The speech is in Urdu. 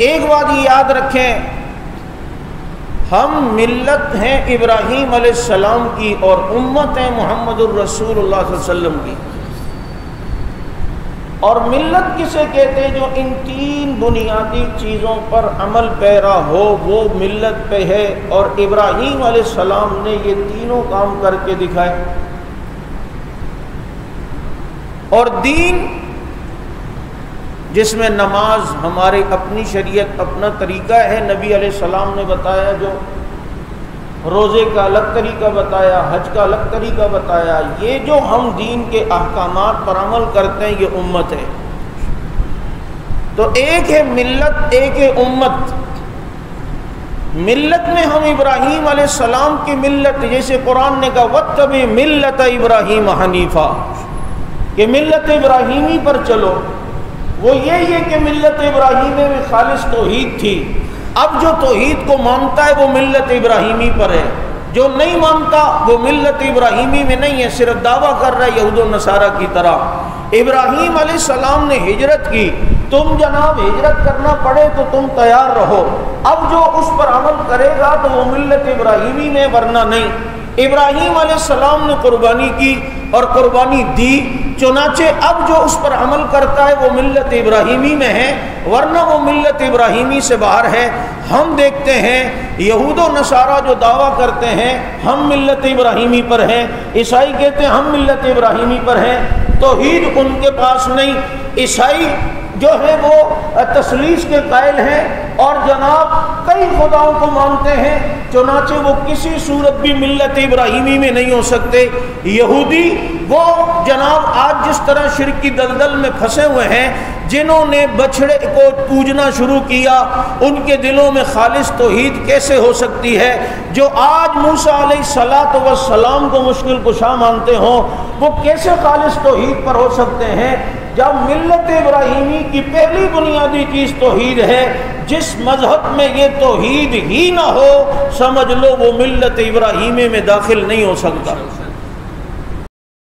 ایک بات یہ یاد رکھیں، ہم ملت ہیں ابراہیم علیہ السلام کی اور امت ہیں محمد الرسول اللہ صلی اللہ علیہ وسلم کی۔ اور ملت کسے کہتے ہیں؟ جو ان تین بنیادی چیزوں پر عمل پیرا ہو وہ ملت پہ ہے، اور ابراہیم علیہ السلام نے یہ تینوں کام کر کے دکھائے۔ اور دین جس میں نماز ہماری اپنی شریعت اپنا طریقہ ہے، نبی علیہ السلام نے بتایا، جو روزے کا الگ طریقہ بتایا، حج کا الگ طریقہ بتایا، یہ جو ہم دین کے احکامات پر عمل کرتے ہیں یہ امت ہے۔ تو ایک ہے ملت، ایک ہے امت۔ ملت میں ہم ابراہیم علیہ السلام کی ملت، جیسے قرآن نے کہا وَاتَّبِعْ مِلَّةَ إِبْرَاهِيمَ حَنِيفًا، کہ ملت ابراہیمی پر چلو۔ وہ یہی ہے کہ ملت ابراہیمی میں خالص توحید تھی۔ اب جو توحید کو مانتا ہے وہ ملت ابراہیمی پر ہے، جو نہیں مانتا وہ ملت ابراہیمی میں نہیں ہے، صرف دعویٰ کر رہا ہے یہود و نصارہ کی طرح۔ ابراہیم علیہ السلام نے ہجرت کی، تم جناب ہجرت کرنا پڑے تو تم تیار رہو، اب جو اس پر عمل کرے گا تو وہ ملت ابراہیمی میں، ورنہ نہیں۔ ابراہیم علیہ السلام نے قربانی کی اور قربانی دی، چنانچہ اب جو اس پر عمل کرتا ہے وہ ملت ابراہیمی میں ہے، ورنہ وہ ملت ابراہیمی سے باہر ہے۔ ہم دیکھتے ہیں یہود و نصارہ جو دعویٰ کرتے ہیں ہم ملت ابراہیمی پر ہیں، عیسائی کہتے ہیں ہم ملت ابراہیمی پر ہیں، توحید ان کے پاس نہیں۔ عیسائی جو ہے وہ تثلیث کے قائل ہیں اور جناب کئی خداؤں کو مانتے ہیں، چنانچہ وہ کسی صورت بھی ملت ابراہیمی میں نہیں ہو سکتے۔ یہودی وہ جناب آج جس طرح شرک کی دلدل میں پھنسے ہوئے ہیں، جنہوں نے بچھڑے کو پوجنا شروع کیا، ان کے دلوں میں خالص توحید کیسے ہو سکتی ہے؟ جو آج موسیٰ علیہ السلام کو مشکل کشا مانتے ہوں، وہ کیسے خالص توحید پر ہو سکتے ہیں جب ملت ابراہیمی کی پہلی بنیادی چیز توحید ہے؟ جس مذہب میں یہ توحید ہی نہ ہو، سمجھ لو وہ ملت ابراہیمی میں داخل نہیں ہو سکتا۔